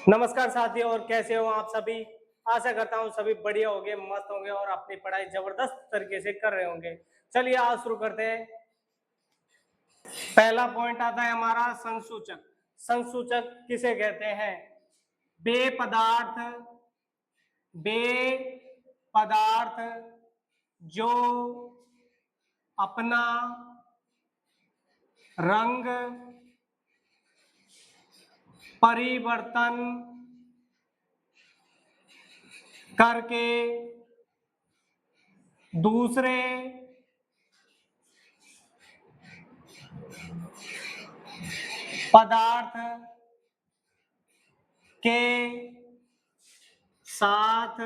नमस्कार साथियों, और कैसे हो आप सभी। आशा करता हूँ सभी बढ़िया होंगे, मस्त होंगे और अपनी पढ़ाई जबरदस्त तरीके से कर रहे होंगे। चलिए आज शुरू करते हैं। पहला पॉइंट आता है हमारा संसूचक। संसूचक किसे कहते हैं? वे पदार्थ जो अपना रंग परिवर्तन करके दूसरे पदार्थ के साथ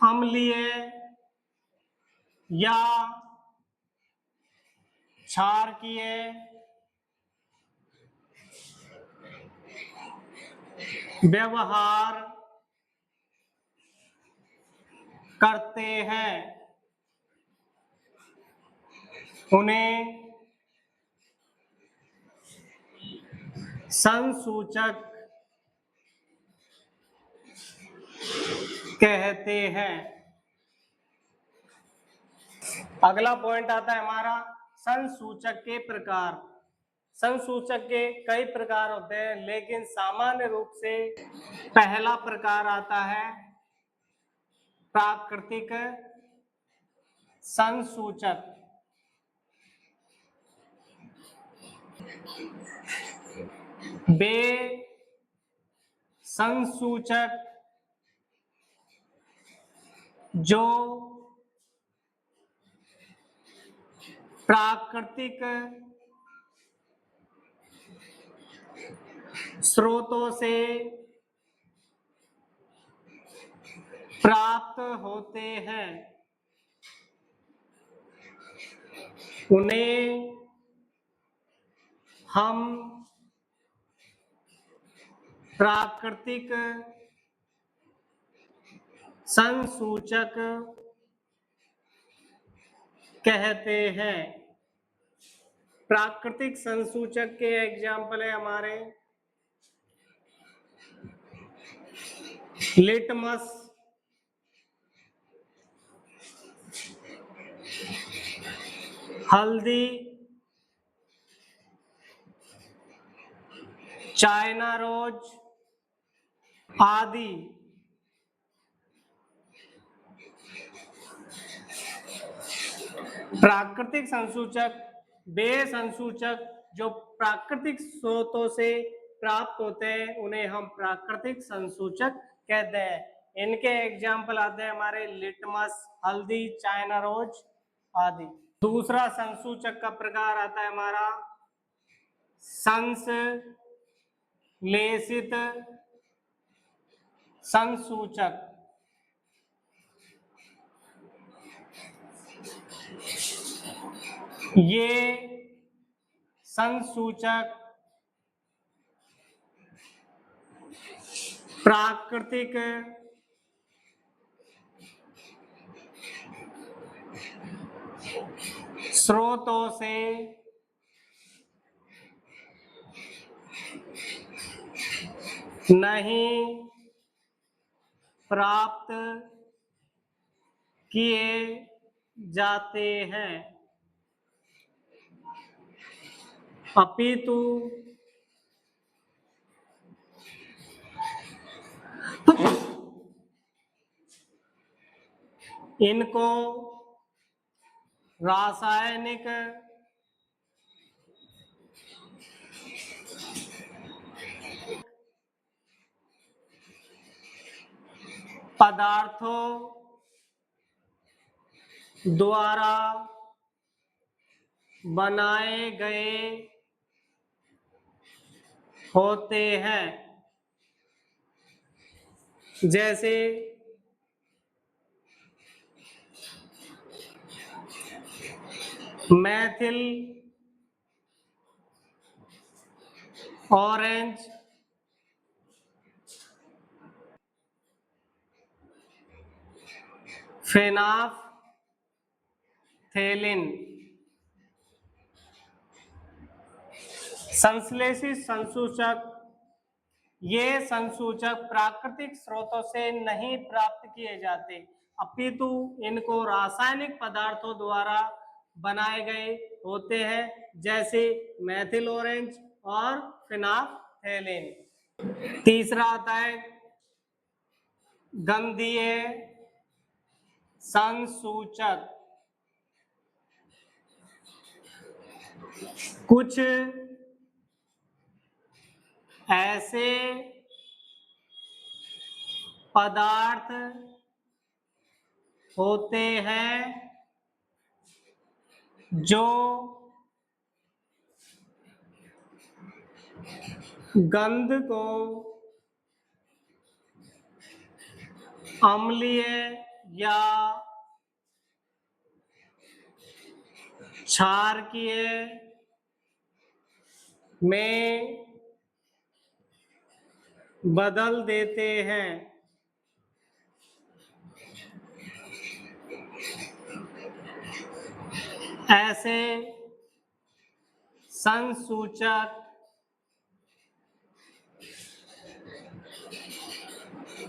अम्लीय या क्षारकीय व्यवहार करते हैं, उन्हें संसूचक कहते हैं। अगला पॉइंट आता है हमारा संसूचक के प्रकार। संसूचक के कई प्रकार होते हैं, लेकिन सामान्य रूप से पहला प्रकार आता है प्राकृतिक संसूचक। वे संसूचक जो प्राकृतिक स्रोतों से प्राप्त होते हैं, उन्हें हम प्राकृतिक संसूचक कहते हैं। प्राकृतिक संसूचक के एग्जाम्पल है हमारे लिटमस, हल्दी, चाइना रोज आदि। प्राकृतिक संसूचक वे संसूचक जो प्राकृतिक स्रोतों से प्राप्त होते हैं, उन्हें हम प्राकृतिक संसूचक कहते हैं। इनके एग्जाम्पल आते हैं हमारे लिटमस, हल्दी, चाइना रोज आदि। दूसरा संसूचक का प्रकार आता है हमारा संश्लेषित संसूचक। ये संसूचक प्राकृतिक स्रोतों से नहीं प्राप्त किए जाते हैं, अपितु इनको रासायनिक पदार्थों द्वारा बनाए गए होते हैं, जैसे मैथिल ऑरेंज, फेनाफ्थेलिन। संश्लेषित संसूचक, ये संसूचक प्राकृतिक स्रोतों से नहीं प्राप्त किए जाते, अपितु इनको रासायनिक पदार्थों द्वारा बनाए गए होते हैं, जैसे मेथिल ऑरेंज और फिनाफ्थेलिन। तीसरा आता है गंधीय संसूचक। कुछ ऐसे पदार्थ होते हैं जो गंध को अम्लीय या क्षारकीय में बदल देते हैं। ऐसे संसूचक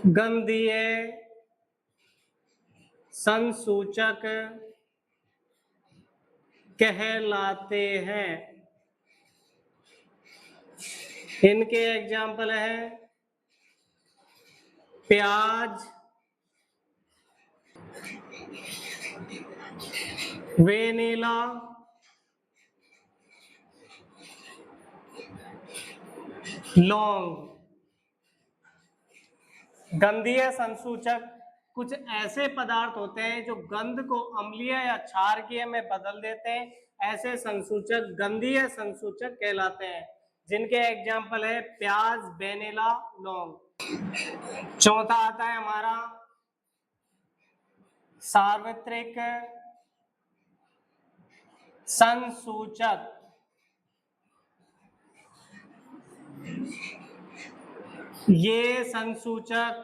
गंधीय संसूचक कहलाते हैं। इनके एग्जाम्पल हैं प्याज, वेनिला, लौंग। गंधीय संसूचक कुछ ऐसे पदार्थ होते हैं जो गंध को अम्लीय या क्षारकीय में बदल देते हैं, ऐसे संसूचक गंधीय संसूचक कहलाते हैं, जिनके एग्जाम्पल है प्याज, वेनिला, लौंग। चौथा आता है हमारा सार्वत्रिक संसूचक। ये संसूचक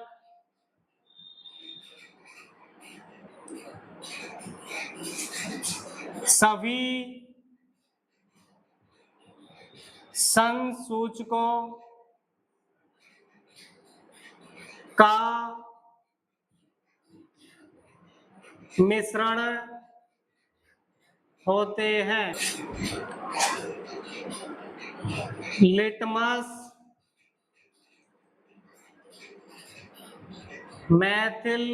सभी संसूचकों का मिश्रण होते हैं। लिटमस, मेथिल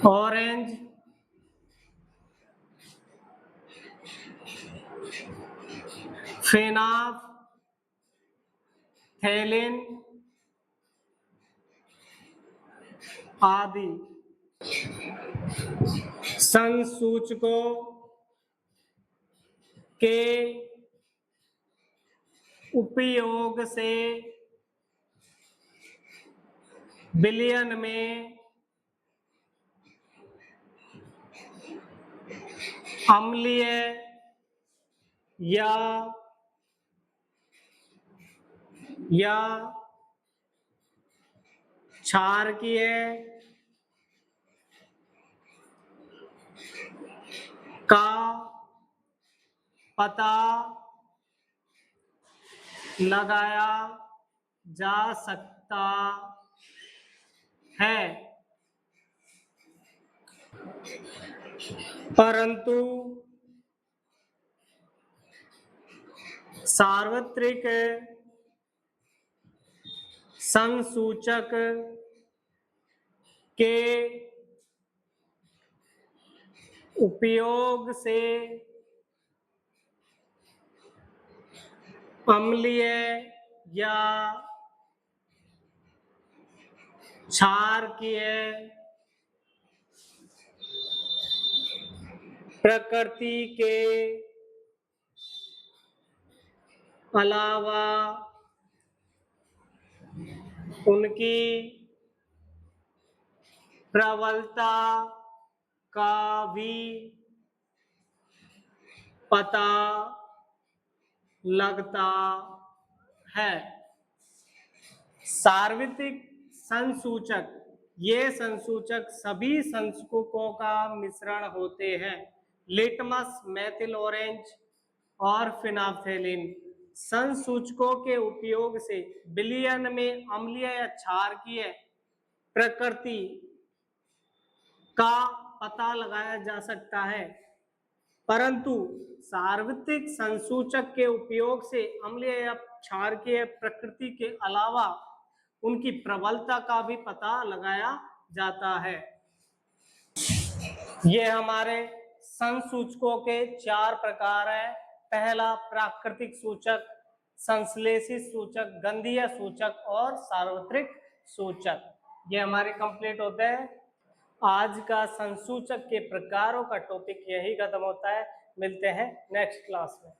ऑरेंज, फिनाफ्थेलिन आदि संसूचकों के उपयोग से विलयन में अम्लीय या क्षारकीय का पता लगाया जा सकता है, परंतु सार्वत्रिक संसूचक के उपयोग से अम्लीय या क्षारकीय प्रकृति के अलावा उनकी प्रबलता का भी पता लगता है। सार्वत्रिक संसूचक ये संसूचक सभी संसूचकों का मिश्रण होते हैं। लिटमस, मेथिल ऑरेंज और फिनाफ्थेलिन संसूचकों के उपयोग से विलयन में अम्लीय या क्षारकीय प्रकृति का पता लगाया जा सकता है, परंतु सार्वत्रिक संसूचक के उपयोग से अम्लीय या क्षारकीय प्रकृति के अलावा उनकी प्रबलता का भी पता लगाया जाता है। ये हमारे संसूचकों के 4 प्रकार हैं। पहला प्राकृतिक सूचक, संश्लेषित सूचक, गंधीय सूचक और सार्वत्रिक सूचक। ये हमारे कंप्लीट होते हैं। आज का संसूचक के प्रकारों का टॉपिक यही खत्म होता है। मिलते हैं नेक्स्ट क्लास में।